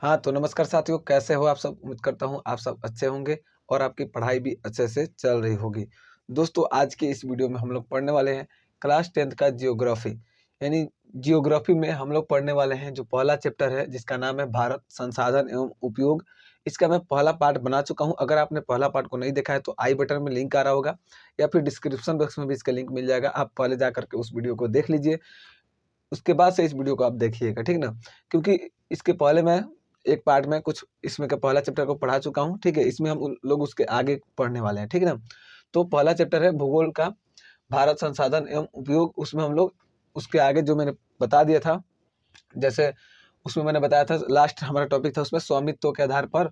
हाँ, तो नमस्कार साथियों, कैसे हो आप सब? उम्मीद करता हूँ आप सब अच्छे होंगे और आपकी पढ़ाई भी अच्छे से चल रही होगी। दोस्तों, आज के इस वीडियो में हम लोग पढ़ने वाले हैं क्लास 10th का जियोग्राफ़ी। यानी जियोग्राफ़ी में हम लोग पढ़ने वाले हैं जो पहला चैप्टर है जिसका नाम है भारत संसाधन एवं उपयोग। इसका मैं पहला पार्ट बना चुका हूँ। अगर आपने पहला पार्ट को नहीं देखा है तो आई बटन में लिंक आ रहा होगा या फिर डिस्क्रिप्शन बॉक्स में भी इसका लिंक मिल जाएगा। आप पहले जा कर के उस वीडियो को देख लीजिए, उसके बाद से इस वीडियो को आप देखिएगा, ठीक ना? क्योंकि इसके पहले मैं एक पार्ट में कुछ इसमें का पहला चैप्टर को पढ़ा चुका हूँ, ठीक है? इसमें हम लोग उसके आगे पढ़ने वाले हैं, ठीक है ना? तो पहला चैप्टर है भूगोल का भारत संसाधन एवं उपयोग। उसमें हम लोग उसके आगे जो मैंने बता दिया था, जैसे उसमें मैंने बताया था, लास्ट हमारा टॉपिक था उसमें स्वामित्व के आधार पर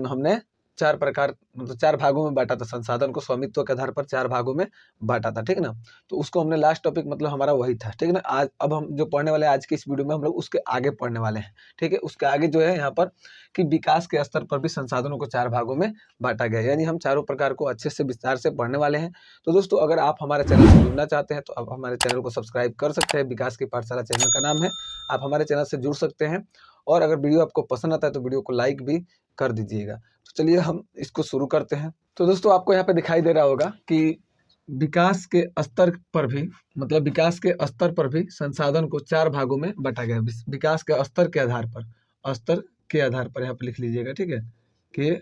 हमने 4 प्रकार मतलब 4 भागों में बाँटा था, संसाधन को स्वामित्व के आधार पर 4 भागों में बाँटा था, ठीक है ना? तो उसको हमने लास्ट टॉपिक मतलब हमारा वही था, ठीक है ना? आज अब हम जो पढ़ने वाले हैं आज की इस वीडियो में हम लोग उसके आगे पढ़ने वाले हैं, ठीक है? उसके आगे जो है यहाँ पर कि विकास के स्तर पर भी संसाधनों को 4 भागों में बाँटा गया है, यानी हम चारों प्रकार को अच्छे से विस्तार से पढ़ने वाले हैं। तो दोस्तों, अगर आप हमारे चैनल से जुड़ना चाहते हैं तो आप हमारे चैनल को सब्सक्राइब कर सकते हैं। विकास की पाठशाला चैनल का नाम है, आप हमारे चैनल से जुड़ सकते हैं और अगर वीडियो आपको पसंद आता है तो वीडियो को लाइक भी कर दीजिएगा। तो चलिए हम इसको शुरू करते हैं। तो दोस्तों, आपको यहाँ पे दिखाई दे रहा होगा कि विकास के स्तर पर भी मतलब विकास के स्तर पर भी संसाधन को 4 भागों में बाँटा गया है। विकास के स्तर के आधार पर, स्तर के आधार पर यहाँ पे लिख लीजिएगा, ठीक है? के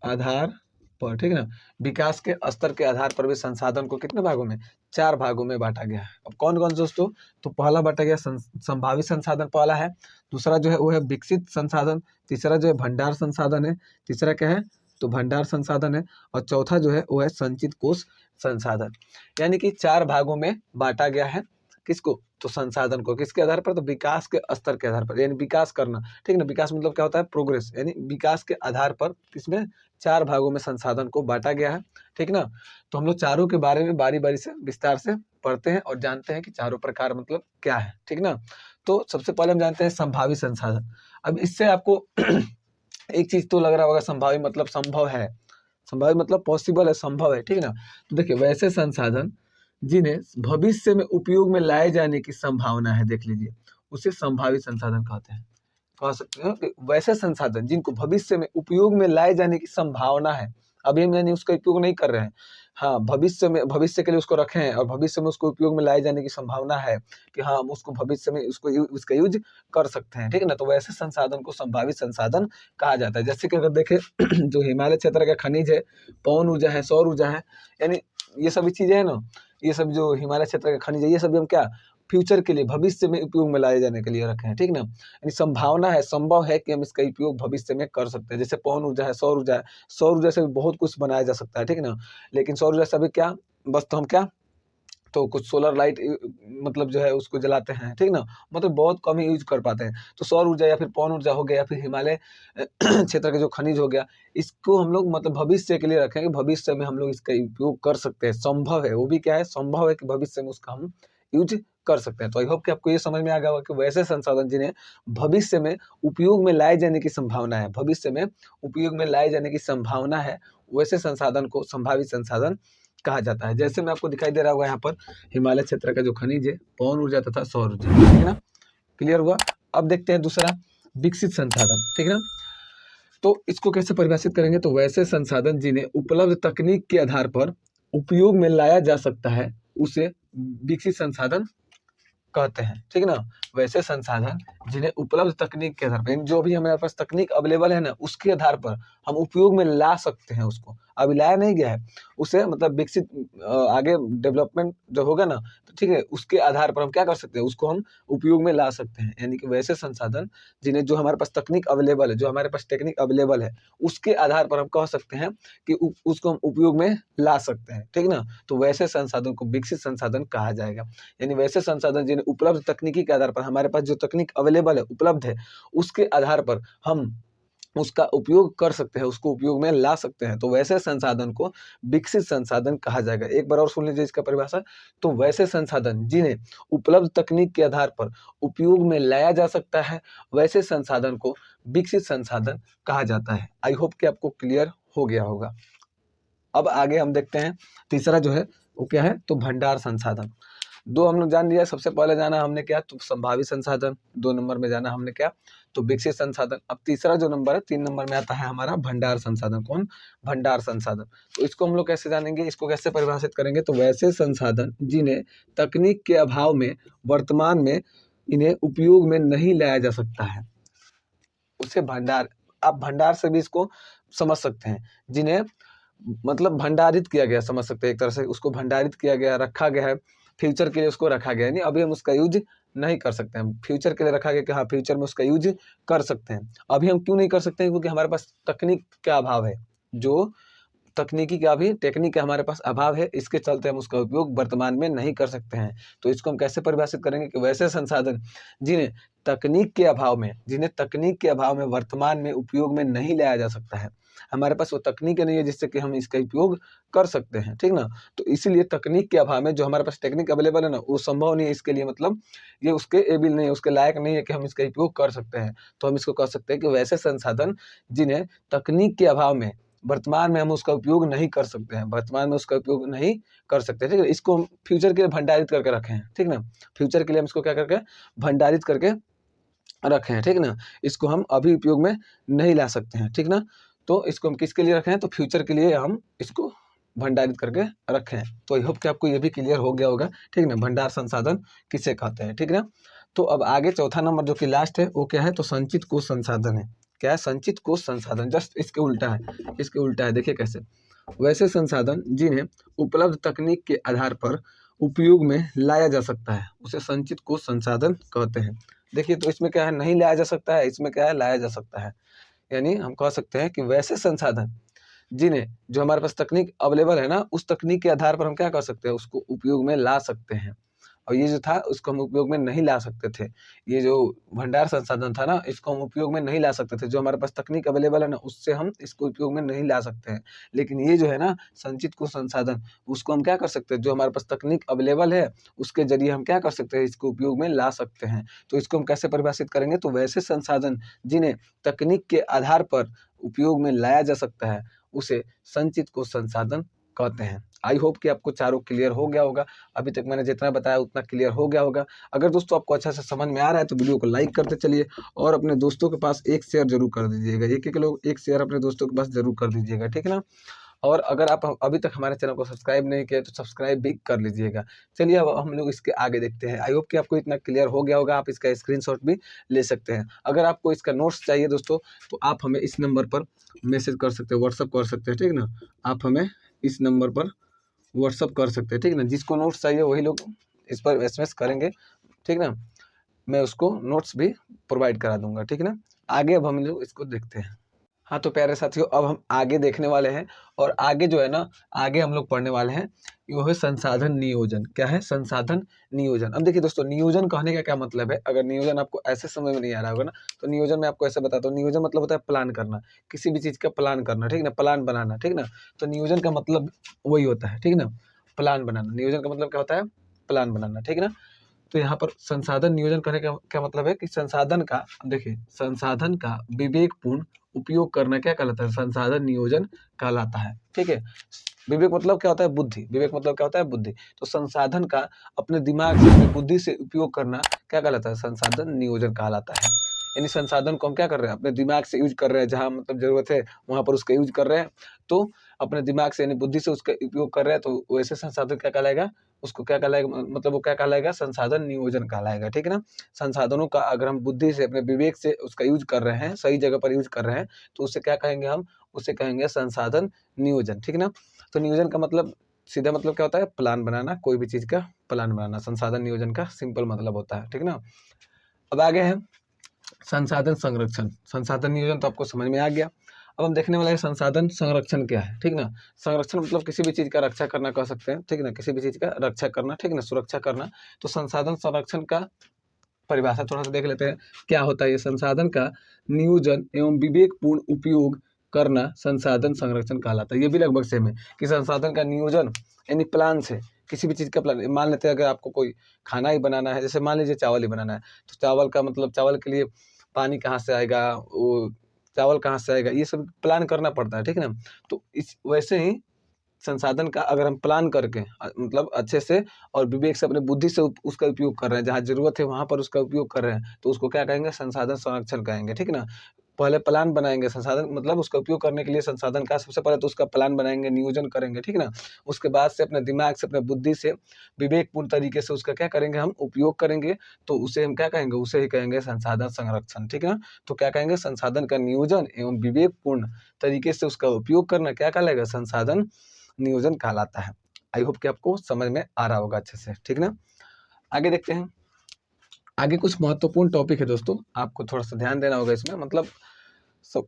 आधार पर, ठीक है ना? विकास के स्तर के आधार पर भी संसाधन को कितने भागों में? 4 भागों में बाँटा गया है। अब कौन-कौन से दोस्तों? तो पहला बाँटा गया संभावित संसाधन पहला है, दूसरा जो है वो है विकसित संसाधन, तीसरा जो है भंडार संसाधन है, तीसरा क्या है? तो भंडार संसाधन है और चौथा जो है वो है संचित कोष संसाधन। यानी कि 4 भागों में बाँटा गया है। किसको? तो संसाधन को। किसके आधार पर? तो विकास के स्तर के आधार पर, यानी विकास करना, ठीक है ना? विकास मतलब क्या होता है? प्रोग्रेस, यानी विकास के आधार पर इसमें 4 भागों में संसाधन को बाँटा गया है, ठीक ना? तो हम लोग चारों के बारे में बारी-बारी से विस्तार से पढ़ते हैं और जानते हैं कि चारों प्रकार मतलब क्या है, ठीक ना? तो सबसे पहले हम जानते हैं संभावित संसाधन। अब इससे आपको एक चीज़ तो लग रहा होगा, संभावित मतलब संभव है, संभावित मतलब पॉसिबल है, संभव है, ठीक है ना? तो देखिए, वैसे संसाधन जिन्हें भविष्य में उपयोग में लाए जाने की संभावना है, देख लीजिए, उसे संभावित संसाधन कहते हैं। कह सकते हो कि वैसे संसाधन जिनको भविष्य में उपयोग में लाए जाने की संभावना है, अभी हम यानी उसका उपयोग नहीं कर रहे हैं। हाँ, भविष्य के लिए उसको रखे हैं और भविष्य में उसको उपयोग में लाए जाने की संभावना है कि हाँ, हम उसको भविष्य में उसका यूज़ कर सकते हैं, ठीक है ना? तो वैसे संसाधन को संभावित संसाधन कहा जाता है। जैसे कि अगर देखें जो हिमालय क्षेत्र का खनिज है, पवन ऊर्जा है, सौर ऊर्जा है, यानी ये सभी चीज़ें हैं ना, ये सब जो हिमालय क्षेत्र का खनिज है, ये सभी हम क्या फ्यूचर के लिए, भविष्य में उपयोग में लाए जाने के लिए रखे हैं, ठीक ना? यानी संभावना है, संभव है कि हम इसका उपयोग भविष्य में कर सकते हैं। जैसे पवन ऊर्जा है, सौर ऊर्जा है, सौर ऊर्जा से भी बहुत कुछ बनाया जा सकता है, ठीक है ना? लेकिन सौर ऊर्जा से अभी क्या, बस तो हम क्या, तो कुछ सोलर लाइट मतलब जो है उसको जलाते हैं, ठीक ना? मतलब बहुत कम ही यूज़ कर पाते हैं। तो सौर ऊर्जा या फिर पवन ऊर्जा हो गया या फिर हिमालय क्षेत्र का जो खनिज हो गया, इसको हम लोग मतलब भविष्य के लिए रखें कि भविष्य में हम लोग इसका उपयोग कर सकते हैं। संभव है, वो भी क्या है, संभव है कि भविष्य में उसका हम यूज़ कर सकते हैं। तो आई होप कि आपको ये समझ में आ गया होगा कि वैसे संसाधन जिन्हें भविष्य में उपयोग में लाए जाने की संभावना है, भविष्य में उपयोग में लाए जाने की संभावना है, वैसे संसाधन को संभावित संसाधन कहा जाता है। जैसे मैं आपको दिखाई दे रहा होगा यहाँ पर हिमालय क्षेत्र का जो खनिज है, पवन ऊर्जा तथा सौर ऊर्जा, ठीक है ना? क्लियर हुआ? अब देखते हैं दूसरा, विकसित संसाधन, ठीक है ना? तो इसको कैसे परिभाषित करेंगे? तो वैसे संसाधन जिन्हें उपलब्ध तकनीक के आधार पर उपयोग में लाया जा सकता है, उसे विकसित संसाधन कहते हैं, ठीक है ना? वैसे संसाधन जिन्हें उपलब्ध तकनीक के आधार पर, यानी जो भी हमारे पास तकनीक अवेलेबल है ना, उसके आधार पर हम उपयोग में ला सकते हैं उसको। अभी लाया नहीं गया है, उसे मतलब विकसित आगे डेवलपमेंट जो होगा ना, तो ठीक है, उसके आधार पर हम क्या कर सकते हैं, उसको हम उपयोग में ला सकते हैं। यानी कि वैसे संसाधन जिन्हें जो हमारे पास तकनीक अवेलेबल है, जो हमारे पास टेक्निक अवेलेबल है, उसके आधार पर हम कह सकते हैं कि उसको हम उपयोग में ला सकते हैं, ठीक ना? तो वैसे संसाधन को विकसित संसाधन कहा जाएगा। यानी वैसे संसाधन जिन्हें उपलब्ध तकनीकी के आधार पर, हमारे पास जो तकनीक अवेलेबल है, उपलब्ध है, उसके आधार पर हम उसका उपयोग कर सकते हैं, उसको उपयोग में ला सकते हैं, तो वैसे संसाधन को विकसित संसाधन कहा जाएगा। एक बार और सुन लीजिए इसका परिभाषा। तो वैसे संसाधन जिन्हें उपलब्ध तकनीक के आधार पर उपयोग में लाया जा सकता है, वैसे संसाधन को विकसित संसाधन कहा जाता है। आई होप कि आपको क्लियर हो गया होगा। अब आगे हम देखते हैं तीसरा जो है वो क्या है, तो भंडार संसाधन। दो हम लोग जान लिया। सबसे पहले जाना हमने क्या, तो संभावित संसाधन। 2 नंबर में जाना हमने क्या, तो विकसित संसाधन। अब तीसरा जो नंबर है 3 नंबर में आता है हमारा भंडार संसाधन। कौन, भंडार संसाधन। तो इसको हम लोग कैसे जानेंगे, इसको कैसे परिभाषित करेंगे, तो वैसे संसाधन जिन्हें तकनीक के अभाव में वर्तमान में इन्हें उपयोग में नहीं लाया जा सकता है, उसे भंडार, आप भंडार से भी इसको समझ सकते हैं। जिन्हें मतलब भंडारित किया गया, समझ सकते हैं एक तरह से, उसको भंडारित किया गया, रखा गया है, फ्यूचर के लिए उसको रखा गया है। नहीं, अभी हम उसका यूज नहीं कर सकते हैं, फ्यूचर के लिए रखा गया कि हाँ फ्यूचर में उसका यूज कर सकते हैं। अभी हम क्यों नहीं कर सकते हैं, क्योंकि हमारे पास तकनीक का अभाव है। जो तकनीकी का भी, टेक्निक का हमारे पास अभाव है, इसके चलते हम उसका उपयोग वर्तमान में नहीं कर सकते हैं। तो इसको हम कैसे परिभाषित करेंगे कि वैसे संसाधन जिन्हें तकनीक के अभाव में, जिन्हें तकनीक के अभाव में वर्तमान में उपयोग में नहीं लाया जा सकता है, हमारे पास वो तकनीक नहीं है जिससे कि हम इसका उपयोग कर सकते हैं, ठीक ना। तो इसीलिए तकनीक के अभाव में, जो हमारे पास टेक्निक अवेलेबल है ना, वो संभव नहीं है इसके लिए, मतलब ये उसके एबिल नहीं है, उसके लायक नहीं है कि हम इसका उपयोग कर सकते हैं। तो हम इसको कह सकते हैं कि वैसे संसाधन जिन्हें तकनीक के अभाव में वर्तमान में हम उसका उपयोग नहीं कर सकते हैं, वर्तमान में उसका उपयोग नहीं कर सकते, ठीक है। इसको हम फ्यूचर के लिए भंडारित करके रखे हैं, ठीक ना। फ्यूचर के लिए हम इसको क्या करके भंडारित करके रखे हैं, ठीक ना। इसको हम अभी उपयोग में नहीं ला सकते हैं, ठीक ना। तो इसको हम किसके लिए रखे हैं, तो फ्यूचर के लिए हम इसको भंडारित करके रखे हैं। तो आई होप कि आपको ये भी क्लियर हो गया होगा, ठीक ना, भंडार संसाधन किसे कहते हैं, ठीक ना। तो अब आगे चौथा नंबर जो कि लास्ट है वो क्या है, तो संचित कोष संसाधन है। क्या है, संचित कोष संसाधन, जस्ट इसके उल्टा है, इसके उल्टा है। देखिए कैसे, वैसे संसाधन जिन्हें उपलब्ध तकनीक के आधार पर उपयोग में लाया जा सकता है, उसे संचित कोष संसाधन कहते हैं। देखिए तो इसमें क्या है, नहीं लाया जा सकता है, इसमें क्या है, लाया जा सकता है। यानी हम कह सकते हैं कि वैसे संसाधन जिन्हें, जो हमारे पास तकनीक अवेलेबल है ना, उस तकनीक के आधार पर हम क्या कर सकते हैं, उसको उपयोग में ला सकते हैं। और ये जो था उसको हम उपयोग में नहीं ला सकते थे। ये जो भंडार संसाधन था ना, इसको हम उपयोग में नहीं ला सकते थे। जो हमारे पास तकनीक अवेलेबल है ना, उससे हम इसको उपयोग में नहीं ला सकते हैं। लेकिन ये जो है ना संचित कोष संसाधन, उसको हम क्या कर सकते हैं, जो हमारे पास तकनीक अवेलेबल है उसके जरिए हम क्या कर सकते हैं, इसको उपयोग में ला सकते हैं। तो इसको हम कैसे परिभाषित करेंगे, तो वैसे संसाधन जिन्हें तकनीक के आधार पर उपयोग में लाया जा सकता है, उसे संचित कोष संसाधन कहते हैं। आई होप कि आपको चारों क्लियर हो गया होगा। अभी तक मैंने जितना बताया उतना क्लियर हो गया होगा। अगर दोस्तों आपको अच्छा से समझ में आ रहा है तो वीडियो को लाइक करते चलिए और अपने दोस्तों के पास एक शेयर जरूर कर दीजिएगा। एक लोग एक शेयर अपने दोस्तों के पास जरूर कर दीजिएगा, ठीक है ना। और अगर आप अभी तक हमारे चैनल को सब्सक्राइब नहीं किए तो सब्सक्राइब भी कर लीजिएगा। चलिए अब हम लोग इसके आगे देखते हैं। आई होप कि आपको इतना क्लियर हो गया होगा। आप इसका स्क्रीनशॉट भी ले सकते हैं। अगर आपको इसका नोट्स चाहिए दोस्तों, तो आप हमें इस नंबर पर मैसेज कर सकते हैं, व्हाट्सअप कर सकते हैं, ठीक ना। आप हमें इस नंबर पर व्हाट्सअप कर सकते हैं, ठीक ना। जिसको नोट्स चाहिए वही लोग इस पर एसएमएस करेंगे, ठीक ना। मैं उसको नोट्स भी प्रोवाइड करा दूंगा, ठीक ना। आगे अब हम लोग इसको देखते हैं। हाँ तो प्यारे साथियों, अब हम आगे देखने वाले हैं और आगे जो है ना, आगे हम लोग पढ़ने वाले हैं वो है संसाधन नियोजन। क्या है, संसाधन नियोजन। अब देखिए दोस्तों, नियोजन कहने का क्या मतलब है। अगर नियोजन आपको ऐसे समझ में नहीं आ रहा होगा ना, तो नियोजन मैं आपको ऐसे बताता हूँ। नियोजन मतलब होता है प्लान करना, किसी भी चीज़ का प्लान करना, ठीक ना, प्लान बनाना, ठीक ना। तो नियोजन का मतलब वही होता है, ठीक ना, प्लान बनाना। नियोजन का मतलब क्या होता है, प्लान बनाना, ठीक ना। तो यहाँ पर संसाधन नियोजन करने का क्या मतलब है कि संसाधन का, देखिए संसाधन का विवेकपूर्ण उपयोग करना क्या कहलाता है, संसाधन नियोजन कहलाता है, ठीक है। विवेक मतलब क्या होता है, बुद्धि। विवेक मतलब क्या होता है, बुद्धि। तो संसाधन का अपने दिमाग से, अपनी बुद्धि से उपयोग करना क्या कहलाता है, संसाधन नियोजन कहलाता है। यानी संसाधन को हम क्या कर रहे हैं, अपने दिमाग से यूज कर रहे हैं, जहाँ मतलब जरूरत है वहाँ पर उसका यूज कर रहे हैं। तो अपने दिमाग से यानी बुद्धि से उसका उपयोग कर रहे हैं, तो वैसे संसाधन क्या कहलाएगा, उसको क्या कहलाएगा, मतलब वो क्या कहलाएगा, संसाधन नियोजन कहलाएगा, ठीक है ना। संसाधनों का अगर हम बुद्धि से, अपने विवेक से उसका यूज कर रहे हैं, सही जगह पर यूज कर रहे हैं, तो उससे क्या कहेंगे हम, उसे कहेंगे संसाधन नियोजन, ठीक है ना। तो नियोजन का मतलब सीधा मतलब क्या होता है, प्लान बनाना, कोई भी चीज का प्लान बनाना, संसाधन नियोजन का सिंपल मतलब होता है, ठीक ना। अब आगे है संसाधन संरक्षण। संसाधन नियोजन तो आपको समझ में आ गया। अब हम देखने वाले हैं संसाधन संरक्षण क्या है, ठीक ना। संरक्षण मतलब किसी भी चीज़ का रक्षा करना कह सकते हैं, ठीक ना, किसी भी चीज़ का रक्षा करना, ठीक ना, सुरक्षा करना। तो संसाधन संरक्षण का परिभाषा थोड़ा सा देख लेते हैं, क्या होता है ये। संसाधन का नियोजन एवं विवेकपूर्ण उपयोग करना संसाधन संरक्षण कहलाता है। ये भी लगभग सेम है कि संसाधन का नियोजन यानी प्लान से, किसी भी चीज़ का प्लान। मान लेते हैं अगर आपको कोई खाना ही बनाना है, जैसे मान लीजिए चावल ही बनाना है, तो चावल का मतलब चावल के लिए पानी कहाँ से आएगा, वो चावल कहाँ से आएगा, ये सब प्लान करना पड़ता है, ठीक है ना। तो इस वैसे ही संसाधन का अगर हम प्लान करके मतलब अच्छे से और विवेक से अपने बुद्धि से उसका उपयोग कर रहे हैं, जहाँ ज़रूरत है वहाँ पर उसका उपयोग कर रहे हैं, तो उसको क्या कहेंगे? संसाधन संरक्षण कहेंगे, ठीक ना? पहले प्लान बनाएँगे, संसाधन मतलब उसका उपयोग करने के लिए संसाधन का सबसे पहले तो उसका प्लान बनाएँगे, नियोजन करेंगे, ठीक ना? उसके बाद से अपने दिमाग से, अपने बुद्धि से, विवेकपूर्ण तरीके से उसका क्या करेंगे? हम उपयोग करेंगे, तो उसे हम क्या कहेंगे? उसे ही कहेंगे संसाधन संरक्षण, ठीक है ना? तो क्या कहेंगे? संसाधन का नियोजन एवं विवेकपूर्ण तरीके से उसका उपयोग करना क्या कहलाएगा? संसाधन नियोजन कहलाता है। आई होप कि आपको समझ में आ रहा होगा अच्छे से, ठीक ना? आगे देखते हैं। आगे कुछ महत्वपूर्ण टॉपिक है दोस्तों, आपको थोड़ा-सा ध्यान देना होगा इसमें, मतलब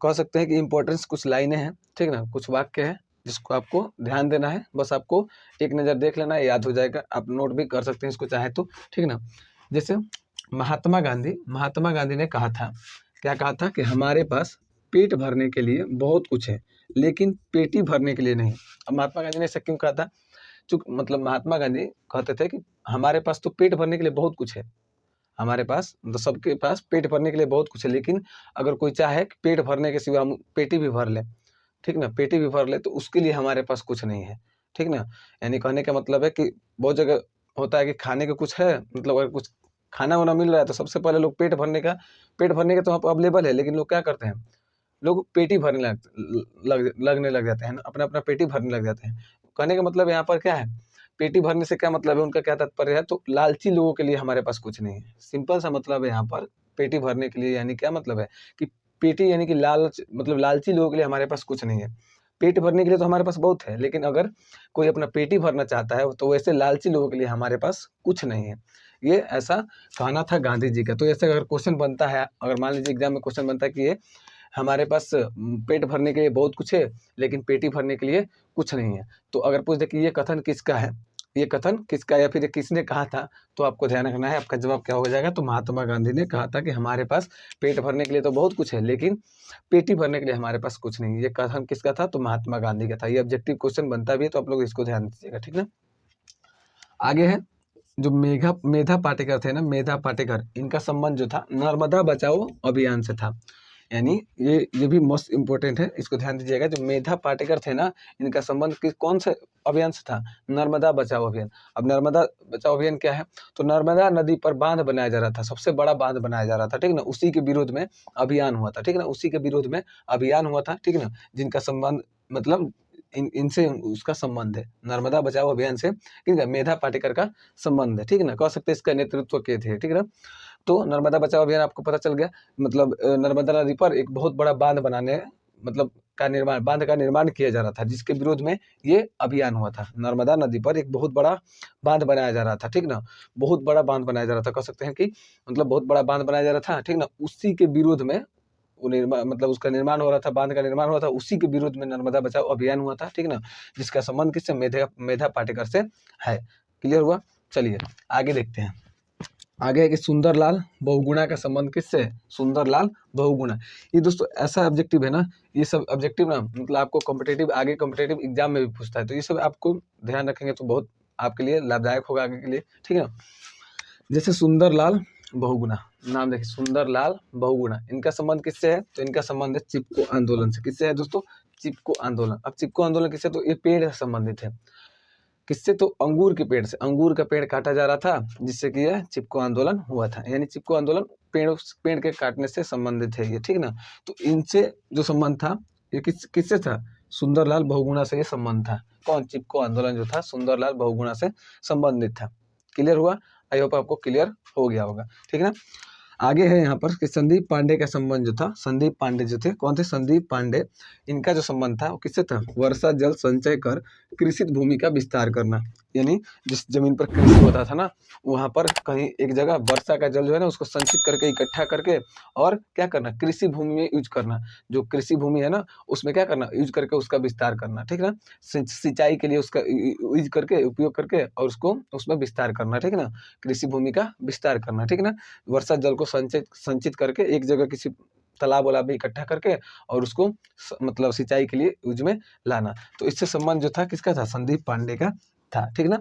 कह सकते हैं कि इम्पोर्टेंस कुछ लाइनें हैं, ठीक ना? कुछ वाक्य हैं, जिसको आपको ध्यान देना है। बस आपको एक नज़र देख लेना है, याद हो जाएगा। आप नोट भी कर सकते हैं इसको चाहे तो, ठीक ना? जैसे महात्मा गांधी ने कहा था, क्या कहा था? कि हमारे पास पेट भरने के लिए बहुत कुछ है, लेकिन पेटी भरने के लिए नहीं। अब महात्मा गांधी ने ऐसा क्यों कहा था? मतलब महात्मा गांधी कहते थे कि हमारे पास तो पेट भरने के लिए बहुत कुछ है, हमारे पास तो सबके पास पेट भरने के लिए बहुत कुछ है, लेकिन अगर कोई चाहे कि पेट भरने के सिवा हम पेटी भी भर लें, ठीक ना? पेटी भी भर ले, तो उसके लिए हमारे पास कुछ नहीं है, ठीक ना? यानी कहने का मतलब है कि बहुत जगह होता है कि खाने को कुछ है, मतलब अगर कुछ खाना-वाना मिल रहा है तो सबसे पहले लोग पेट भरने का तो वहाँ पे अवेलेबल है, लेकिन लोग क्या करते हैं? लोग पेट ही भरने लगने लग जाते हैं ना, अपना-अपना पेट ही भरने लग जाते हैं। कहने का मतलब यहाँ पर क्या है? पेटी भरने से क्या मतलब है, उनका क्या तात्पर्य है? तो लालची लोगों के लिए हमारे पास कुछ नहीं है। सिंपल सा मतलब है यहाँ पर पेटी भरने के लिए, यानी क्या मतलब है कि पेटी यानी कि लालच, मतलब लालची लोगों के लिए हमारे पास कुछ नहीं है। पेट भरने के लिए तो हमारे पास बहुत है, लेकिन अगर कोई अपना पेट ही भरना चाहता है, तो वैसे लालची लोगों के लिए हमारे पास कुछ नहीं है। ये ऐसा कहना था गांधी जी का। तो ऐसे अगर क्वेश्चन बनता है, अगर मान लीजिए एग्ज़ाम में क्वेश्चन बनता है कि ये हमारे पास पेट भरने के लिए बहुत कुछ है, लेकिन पेटी भरने के लिए कुछ नहीं है। तो अगर पूछ दे कि ये कथन किसका है? ये कथन किसका या फिर ये किसने कहा था? तो आपको ध्यान रखना है, आपका जवाब क्या हो जाएगा? तो महात्मा गांधी ने कहा था कि हमारे पास पेट भरने के लिए तो बहुत कुछ है, लेकिन पेटी भरने के लिए हमारे पास कुछ नहीं है। ये कथन किसका था? तो महात्मा गांधी का था। ये ऑब्जेक्टिव क्वेश्चन बनता भी है, तो आप लोग इसको ध्यान दीजिएगा, ठीक ना? आगे है, जो मेधा पाटेकर थे ना, मेधा पाटेकर, इनका संबंध जो था नर्मदा बचाओ अभियान से था। यानी ये भी मोस्ट इम्पोर्टेंट है, इसको ध्यान दीजिएगा। जो मेधा पाटेकर थे ना, इनका संबंध कौन से अभियान से था? नर्मदा बचाओ अभियान। अब नर्मदा बचाओ अभियान क्या है? तो नर्मदा नदी पर बांध बनाया जा रहा था, सबसे बड़ा बांध बनाया जा रहा था, ठीक ना? उसी के विरोध में अभियान हुआ था, ठीक ना? उसी के विरोध में अभियान हुआ था, ठीक ना? जिनका संबंध, मतलब इनसे उसका संबंध है, नर्मदा बचाओ अभियान से किनका? मेधा पाटेकर का संबंध है, ठीक ना? कह सकते हैं इसका नेतृत्व किए थे, ठीक ना? तो नर्मदा बचाओ अभियान आपको पता चल गया, मतलब नर्मदा नदी पर एक बहुत बड़ा बांध बनाने, मतलब बांध का निर्माण किया जा रहा था, जिसके विरोध में ये अभियान हुआ था। नर्मदा नदी पर एक बहुत बड़ा बांध बनाया जा रहा था, ठीक ना? बहुत बड़ा बांध बनाया जा रहा था, कह सकते हैं कि मतलब बहुत बड़ा बांध बनाया जा रहा था, ठीक ना? उसी के विरोध में वो मतलब उसका निर्माण हो रहा था, बांध का निर्माण हुआ था, उसी के विरोध में नर्मदा बचाओ अभियान हुआ था, ठीक ना? जिसका संबंध किससे? मेधा मेधा पाटेकर से है। क्लियर हुआ? चलिए आगे देखते हैं। आगे है कि सुंदरलाल बहुगुणा का संबंध किससे है? सुंदरलाल बहुगुणा। ये दोस्तों ऐसा ऑब्जेक्टिव है ना, ये सब ऑब्जेक्टिव ना, मतलब आपको कॉम्पिटिटिव एग्जाम में भी पूछता है, तो ये सब आपको ध्यान रखेंगे तो बहुत आपके लिए लाभदायक होगा आगे के लिए, ठीक है ना? जैसे सुंदरलाल बहुगुणा, नाम देखिए, सुंदरलाल बहुगुणा, इनका संबंध किससे है? तो इनका संबंध है चिपको आंदोलन से। किससे है दोस्तों? चिपको आंदोलन। अब चिपको आंदोलन किससे? तो ये पेड़ से संबंधित है। किससे? तो अंगूर के पेड़ से। अंगूर का पेड़ काटा जा रहा था, जिससे कि यह चिपको आंदोलन हुआ था। यानी चिपको आंदोलन पेड़ के काटने से संबंधित है ये, ठीक ना? तो इनसे जो संबंध था, ये किससे था? सुंदरलाल बहुगुणा से ये संबंध था। कौन? चिपको आंदोलन जो था सुंदरलाल बहुगुणा से संबंधित था। क्लियर हुआ? आई होप आपको क्लियर हो गया होगा, ठीक है ना? आगे है यहाँ पर कि संदीप पांडे का संबंध जो था, संदीप पांडे जो थे, कौन थे? संदीप पांडे, इनका जो संबंध था वो किससे था? वर्षा जल संचय कर कृषित भूमि का विस्तार करना। यानी जिस जमीन पर कृषि होता था ना, वहाँ पर कहीं एक जगह वर्षा का जल जो है ना, उसको संचित करके, इकट्ठा करके, और क्या करना? कृषि भूमि में यूज करना। जो कृषि भूमि है ना, उसमें क्या करना? यूज करके उसका विस्तार करना, ठीक है ना? सिंचाई के लिए उसका यूज करके, उपयोग करके, और उसको उसमें विस्तार करना, ठीक है ना? कृषि भूमि का विस्तार करना, ठीक है ना? वर्षा जल को संचित करके एक जगह किसी तालाब-वालाब में इकट्ठा करके, और उसको मतलब सिंचाई के लिए यूज में लाना। तो इससे संबंध जो था किसका था? संदीप पांडे का था, ठीक ना?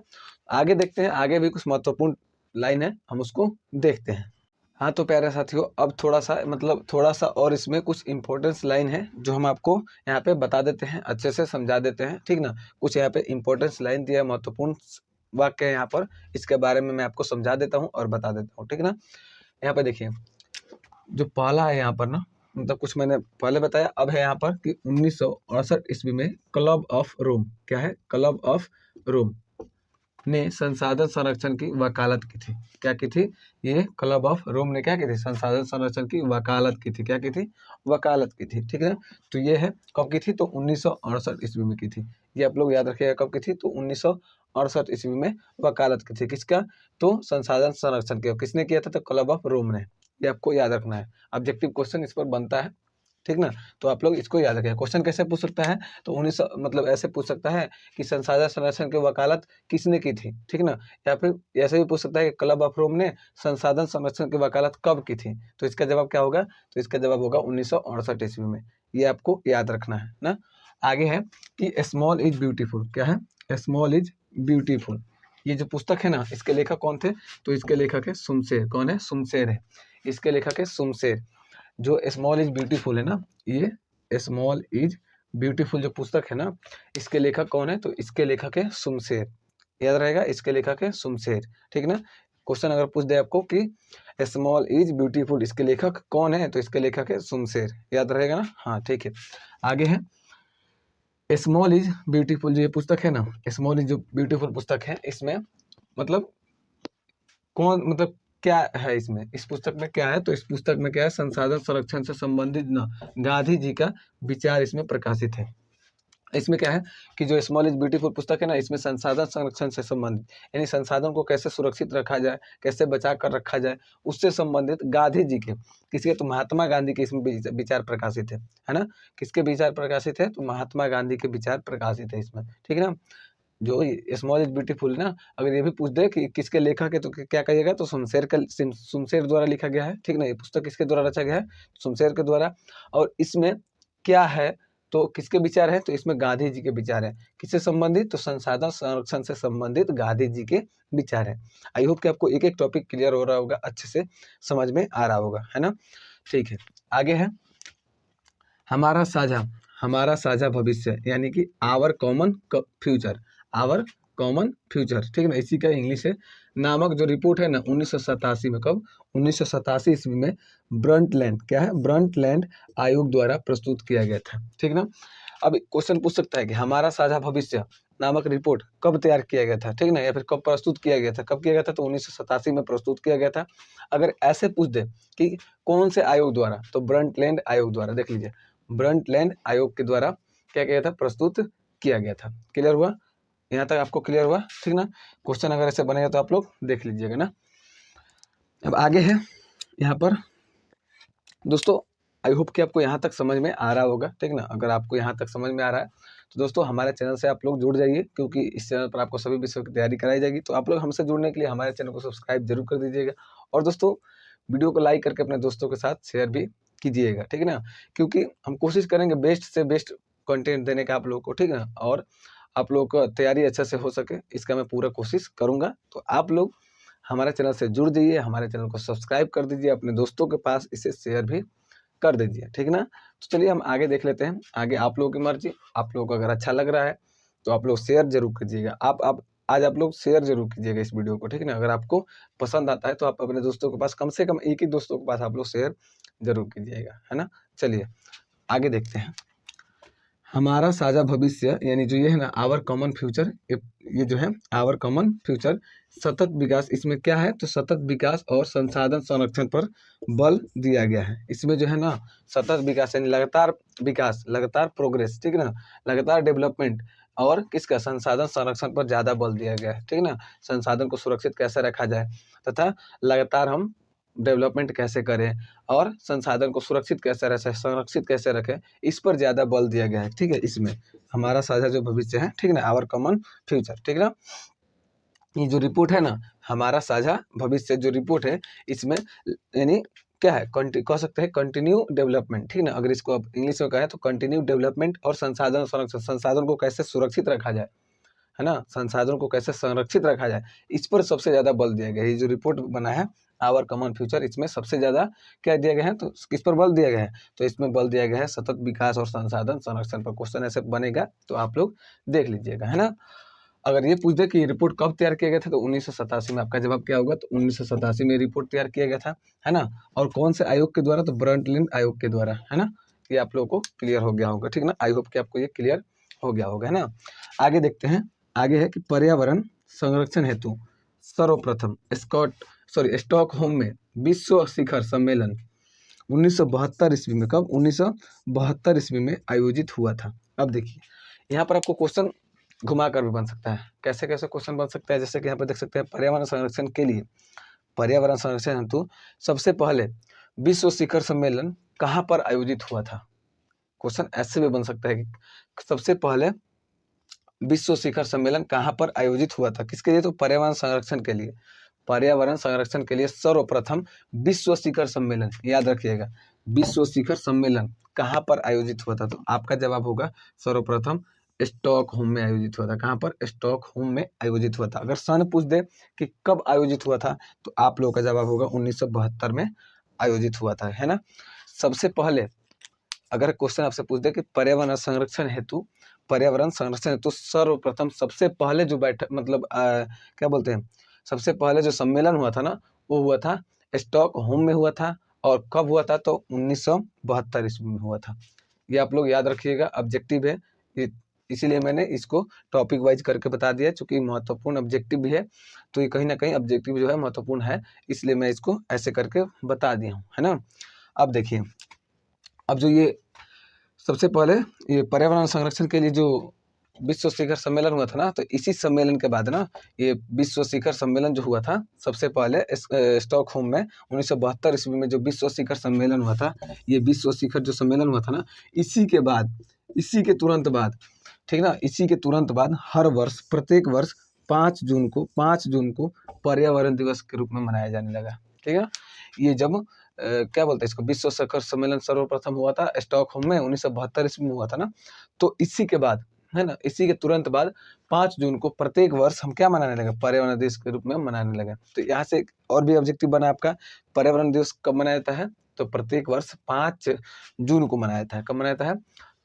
आगे देखते हैं, आगे भी कुछ महत्वपूर्ण लाइन है, हम उसको देखते हैं। हाँ तो प्यारे साथियों, अब थोड़ा सा और इसमें कुछ इंपॉर्टेंस लाइन है जो हम आपको यहाँ पे बता देते हैं, अच्छे से समझा देते हैं, ठीक ना। कुछ यहाँ पे इंपॉर्टेंस लाइन दिया है, महत्वपूर्ण वाक्य है यहाँ पर, इसके बारे में मैं आपको समझा देता हूँ और बता देता हूँ, ठीक ना। यहाँ पे देखिए, जो पहला है यहाँ पर ना, मतलब कुछ मैंने पहले बताया, अब है यहाँ पर कि 1968 ईस्वी में क्लब ऑफ रोम, क्या है, क्लब ऑफ रोम ने संसाधन संरक्षण की वकालत की थी। क्या की थी? ये क्लब ऑफ रोम ने क्या की थी? संसाधन संरक्षण की वकालत की थी। क्या की थी? वकालत की थी, ठीक है। तो ये है कब की थी? तो 1968 ईस्वी में की थी। ये आप लोग याद रखिएगा, कब की थी? तो 1968 ईस्वी में वकालत की थी। किसका? तो संसाधन संरक्षण की। किसने किया था? तो क्लब ऑफ रोम ने। ये आपको याद रखना है, ऑब्जेक्टिव क्वेश्चन इस पर बनता है, ठीक ना। तो आप लोग इसको याद रखें। क्वेश्चन कैसे पूछ सकता है? तो 1900 मतलब ऐसे पूछ सकता है कि संसाधन संरक्षण की वकालत किसने की थी, ठीक ना। या फिर ऐसे भी पूछ सकता है कि क्लब ऑफ रोम ने संसाधन संरक्षण की वकालत कब की थी। तो इसका जवाब क्या होगा? तो इसका जवाब होगा 1968 ईस्वी में। ये आपको याद रखना है ना। आगे है कि स्मॉल इज ब्यूटीफुल। क्या है? Small is beautiful. ये जो पुस्तक है ना, इसके लेखक कौन थे? तो इसके लेखक है सुमशेर। कौन है? सुमशेर है। इसके लेखक है सुमशेर। जो स्मॉल इज ब्यूटीफुल है ना, ये स्मॉल इज ब्यूटीफुल जो पुस्तक है ना, इसके लेखक कौन है? तो इसके लेखक है सुमशेर। याद रहेगा, इसके लेखक है सुमशेर, ठीक ना। क्वेश्चन अगर पूछ दे आपको कि स्मॉल इज ब्यूटीफुल, इसके लेखक कौन है? तो इसके लेखक है सुमशेर। याद रहेगा ना। हाँ ठीक है। आगे है स्मॉल इज ब्यूटीफुल। जो ये पुस्तक है ना, स्मॉल इज जो ब्यूटीफुल पुस्तक है, इसमें मतलब कौन, मतलब क्या है इसमें, इस पुस्तक में क्या है? तो इस पुस्तक में क्या है? संसाधन संरक्षण से संबंधित ना गांधी जी का विचार इसमें प्रकाशित है। इसमें क्या है कि जो स्मॉल इज ब्यूटीफुल पुस्तक है ना, इसमें संसाधन संरक्षण से संबंधित, यानी संसाधन को कैसे सुरक्षित रखा जाए, कैसे बचा कर रखा जाए, उससे संबंधित गांधी जी के, किसके? तो महात्मा गांधी के इसमें विचार प्रकाशित है ना। किसके विचार प्रकाशित है? तो महात्मा गांधी के विचार प्रकाशित है इसमें, ठीक है ना। जो स्मॉल इज ब्यूटीफुल ना, अगर ये भी पूछ दे कि किसके लेखक है, तो क्या कहिएगा? तो सुमशेर द्वारा लिखा गया है, ठीक ना। ये पुस्तक किसके द्वारा रचा गया है? सुमशेर के द्वारा। और इसमें क्या है? तो किसके विचार है? तो इसमें गांधी जी के विचार है। किससे संबंधित? तो संसाधन संरक्षण से संबंधित गांधी जी के विचार है। आई होप कि आपको एक एक टॉपिक क्लियर हो रहा होगा, अच्छे से समझ में आ रहा होगा, है ना। ठीक है, आगे है हमारा साझा भविष्य, यानी कि our common future, our common future, ठीक है ना। इसी का इंग्लिश है नामक जो रिपोर्ट है ना, 1987 में, कब? 1987 ईस्वी में ब्रंटलैंड, क्या है? ब्रंटलैंड आयोग द्वारा प्रस्तुत किया गया था, ठीक ना। अब क्वेश्चन पूछ सकता है कि हमारा साझा भविष्य नामक रिपोर्ट कब तैयार किया गया था, ठीक ना, या फिर कब प्रस्तुत किया गया था। कब किया गया था? तो 1987 में प्रस्तुत किया गया था। अगर ऐसे पूछ दे कि कौन से आयोग द्वारा, तो ब्रंटलैंड आयोग द्वारा। देख लीजिए, ब्रंटलैंड आयोग के द्वारा क्या किया था? प्रस्तुत किया गया था। क्लियर हुआ? यहाँ तक आपको क्लियर हुआ, ठीक ना। क्वेश्चन अगर ऐसे बनेगा तो आप लोग देख लीजिएगा ना। अब आगे है यहाँ पर दोस्तों, आई होप कि आपको यहाँ तक समझ में आ रहा होगा, ठीक ना। अगर आपको यहाँ तक समझ में आ रहा है तो दोस्तों हमारे चैनल से आप लोग जुड़ जाइए, क्योंकि इस चैनल पर आपको सभी विषयों की तैयारी कराई जाएगी। तो आप लोग हमसे जुड़ने के लिए हमारे चैनल को सब्सक्राइब जरूर कर दीजिएगा, और दोस्तों वीडियो को लाइक करके अपने दोस्तों के साथ शेयर भी कीजिएगा, ठीक है ना। क्योंकि हम कोशिश करेंगे बेस्ट से बेस्ट कंटेंट देने का आप लोगों को, ठीक है ना। और आप लोगों को तैयारी अच्छे से हो सके, इसका मैं पूरा कोशिश करूँगा। तो आप लोग हमारे चैनल से जुड़ जाइए, हमारे चैनल को सब्सक्राइब कर दीजिए, अपने दोस्तों के पास इसे शेयर भी कर दीजिए, ठीक ना। तो चलिए हम आगे देख लेते हैं। आगे आप लोगों की मर्जी, आप लोगों को अगर अच्छा लग रहा है तो आप लोग शेयर जरूर कीजिएगा। आप आज आप लोग शेयर जरूर कीजिएगा इस वीडियो को, ठीक है ना। अगर आपको पसंद आता है तो आप अपने दोस्तों के पास, कम से कम एक ही दोस्तों के पास आप लोग शेयर जरूर कीजिएगा, है ना। चलिए आगे देखते हैं। हमारा साझा भविष्य, यानी जो ये है ना आवर कॉमन फ्यूचर, ये जो है आवर कॉमन फ्यूचर, सतत विकास, इसमें क्या है? तो सतत विकास और संसाधन संरक्षण पर बल दिया गया है। इसमें जो है ना सतत विकास यानी लगातार विकास, लगातार प्रोग्रेस, ठीक है ना, लगातार डेवलपमेंट, और किसका? संसाधन संरक्षण पर ज़्यादा बल दिया गया है, ठीक है ना। संसाधन को सुरक्षित कैसे रखा जाए तथा लगातार हम डेवलपमेंट कैसे करें, और संसाधन को सुरक्षित कैसे रखें, संरक्षित कैसे रखें, इस पर ज़्यादा बल दिया गया है, ठीक है। इसमें हमारा साझा जो भविष्य है, ठीक है ना, आवर कॉमन फ्यूचर, ठीक है ना। ये जो रिपोर्ट है ना, हमारा साझा भविष्य जो रिपोर्ट है, इसमें यानी क्या है? कह सकते हैं कंटिन्यू डेवलपमेंट, ठीक है ना। अगर इसको आप इंग्लिश में कहें तो कंटिन्यू डेवलपमेंट और संसाधन संरक्षण, संसाधन को कैसे सुरक्षित रखा जाए, है ना, संसाधनों को कैसे संरक्षित रखा जाए, इस पर सबसे ज़्यादा बल दिया गया है। ये जो रिपोर्ट बना है आवर कॉमन फ्यूचर, इसमें सबसे ज़्यादा क्या दिया गया है, तो किस पर बल दिया गया है, तो इसमें बल दिया गया है सतत विकास और संसाधन संरक्षण पर। क्वेश्चन ऐसे बनेगा तो आप लोग देख लीजिएगा, है ना। अगर ये पूछ दे कि रिपोर्ट कब तैयार किया गया था, तो 1987 में आपका जवाब क्या होगा, तो 1987 में रिपोर्ट तैयार किया गया था, है ना। और कौन से आयोग के द्वारा, तो ब्रंटलिन आयोग के द्वारा, है ना। ये आप लोगों को क्लियर हो गया होगा, ठीक ना। आई होप कि आपको ये क्लियर हो गया होगा, है ना। आगे देखते हैं, आगे है कि पर्यावरण संरक्षण हेतु सर्वप्रथम स्टॉकहोम में विश्व शिखर सम्मेलन 1972 ईस्वी में, कब, 1972 ईस्वी में आयोजित हुआ था। अब देखिए यहाँ पर आपको क्वेश्चन घुमा कर भी बन सकता है, कैसे कैसे क्वेश्चन बन सकता है, जैसे कि यहाँ पर देख सकते हैं, पर्यावरण संरक्षण के लिए, पर्यावरण संरक्षण हेतु सबसे पहले विश्व शिखर सम्मेलन कहाँ पर आयोजित हुआ था। क्वेश्चन ऐसे भी बन सकता है कि सबसे पहले विश्व शिखर सम्मेलन कहाँ पर आयोजित हुआ था, किसके लिए, तो पर्यावरण संरक्षण के लिए। पर्यावरण संरक्षण के लिए सर्वप्रथम विश्व शिखर सम्मेलन, याद रखिएगा, विश्व शिखर सम्मेलन कहाँ पर आयोजित हुआ था, तो आपका जवाब होगा सर्वप्रथम स्टॉकहोम में आयोजित हुआ था। कहाँ पर, स्टॉकहोम में आयोजित हुआ था। अगर सन पूछ दे कि कब आयोजित हुआ था, तो आप लोगों का जवाब होगा 1972 में आयोजित हुआ था, है ना। सबसे पहले अगर क्वेश्चन आपसे पूछ दे कि पर्यावरण संरक्षण हेतु सर्वप्रथम सबसे पहले जो बैठक, मतलब क्या बोलते हैं, सबसे पहले जो सम्मेलन हुआ था ना, वो हुआ था स्टॉकहोम में हुआ था। और कब हुआ था, तो 1972 ईस्वी में हुआ था। ये आप लोग याद रखिएगा, ऑब्जेक्टिव है, इसीलिए मैंने इसको टॉपिक वाइज करके बता दिया, चूंकि महत्वपूर्ण ऑब्जेक्टिव भी है, तो ये कहीं ना कहीं ऑब्जेक्टिव जो है महत्वपूर्ण है, इसलिए मैं इसको ऐसे करके बता दिया हूँ, है ना। अब देखिए, अब जो ये सबसे पहले ये पर्यावरण संरक्षण के लिए जो विश्व शिखर सम्मेलन हुआ था ना, तो इसी सम्मेलन के बाद ना, ये विश्व शिखर सम्मेलन जो हुआ था सबसे पहले स्टॉकहोम में 1972 ईस्वी में जो विश्व शिखर सम्मेलन हुआ था, ये विश्व शिखर जो सम्मेलन हुआ था ना, इसी के तुरंत बाद, ठीक ना, इसी के तुरंत बाद हर वर्ष, प्रत्येक वर्ष 5 जून को पर्यावरण दिवस के रूप में मनाया जाने लगा, ठीक है। ये जब क्या बोलते हैं इसको, विश्व शिखर सम्मेलन सर्वप्रथम हुआ था स्टॉकहोम में 1972 ईस्वी में हुआ था ना, तो इसी के बाद, है ना, इसी के तुरंत बाद 5 जून को प्रत्येक वर्ष हम क्या मनाने लगे, पर्यावरण दिवस के रूप में मनाने लगे। तो यहाँ से और भी ऑब्जेक्टिव बना आपका, पर्यावरण दिवस कब मनाया जाता है, तो प्रत्येक वर्ष 5 जून को मनाया जाता है। कब मनाया जाता है,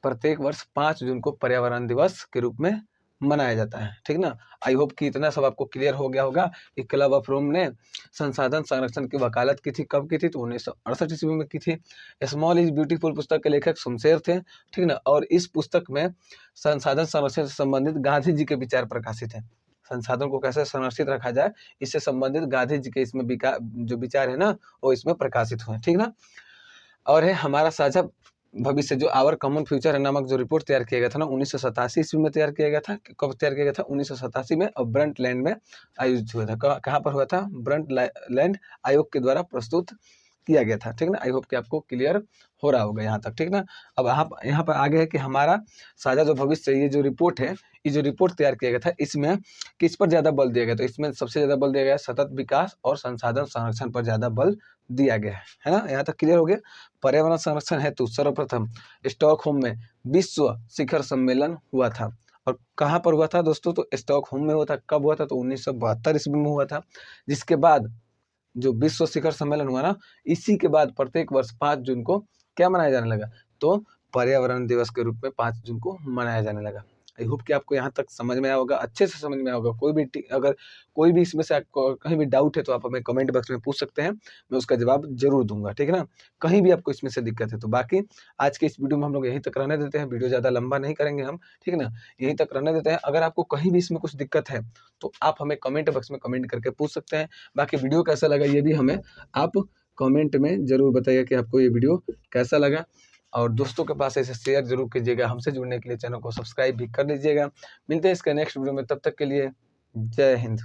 प्रत्येक वर्ष 5 जून को पर्यावरण दिवस के रूप में मनाया जाता है, ठीक ना। आई होप कि इतना सब आपको क्लियर हो गया होगा कि क्लब ऑफ रोम ने संसाधन संरक्षण की वकालत की थी, कब की थी, तो 1968 ईस्वी में की थी। स्मॉल इज ब्यूटीफुल पुस्तक के लेखक शमशेर थे, ठीक ना। और इस पुस्तक में संसाधन संरक्षण से संबंधित गांधी जी के विचार प्रकाशित हैं। संसाधन को कैसे संरक्षित रखा जाए, इससे संबंधित गांधी जी के इसमें जो विचार है ना, वो इसमें प्रकाशित हुए, ठीक ना। और है हमारा साझा भविष्य, जो आवर कॉमन फ्यूचर है नामक जो रिपोर्ट तैयार किया गया था ना, 1987 ईस्वी में तैयार किया गया था। कब तैयार किया गया था, 1987 में, और ब्रंट लैंड में आयोजित हुआ था। कहाँ पर हुआ था, ब्रंट लैंड आयोग के द्वारा प्रस्तुत किया गया था, ठीक ना। आई होप कि आपको क्लियर हो रहा होगा यहाँ तक, ठीक ना। अब यहाँ पर आगे है कि हमारा साझा जो भविष्य, ये जो रिपोर्ट है, ये जो रिपोर्ट तैयार किया गया था, इसमें किस पर ज्यादा बल दिया गया, तो इसमें सबसे ज्यादा बल दिया गया सतत विकास और संसाधन संरक्षण पर ज्यादा बल दिया गया है ना। यहाँ तक क्लियर हो गया। पर्यावरण संरक्षण हेतु सर्वप्रथम स्टॉकहोम में विश्व शिखर सम्मेलन हुआ था। और कहाँ पर हुआ था दोस्तों, तो स्टॉकहोम में हुआ था। कब हुआ था, तो 1972 ईस्वी में हुआ था। जिसके बाद जो विश्व शिखर सम्मेलन हुआ ना, इसी के बाद प्रत्येक वर्ष 5 जून को क्या मनाया जाने लगा, तो पर्यावरण दिवस के रूप में 5 जून को मनाया जाने लगा। आई होप कि आपको यहाँ तक समझ में आया होगा, अच्छे से समझ में आया होगा। अगर कोई भी इसमें से आपको कहीं भी डाउट है, तो आप हमें कमेंट बॉक्स में पूछ सकते हैं, मैं उसका जवाब जरूर दूंगा, ठीक है ना। कहीं भी आपको इसमें से दिक्कत है तो बाकी आज के इस वीडियो में हम लोग यहीं तक रहने देते हैं, वीडियो ज़्यादा लंबा नहीं करेंगे हम, ठीक है ना, यहीं तक रहने देते हैं। अगर आपको कहीं भी इसमें कुछ दिक्कत है तो आप हमें कमेंट बॉक्स में कमेंट करके पूछ सकते हैं। बाकी वीडियो कैसा लगा ये भी हमें आप कमेंट में ज़रूर बताइए कि आपको ये वीडियो कैसा लगा। और दोस्तों के पास ऐसे शेयर जरूर कीजिएगा। हमसे जुड़ने के लिए चैनल को सब्सक्राइब भी कर लीजिएगा। मिलते हैं इसके नेक्स्ट वीडियो में, तब तक के लिए जय हिंद।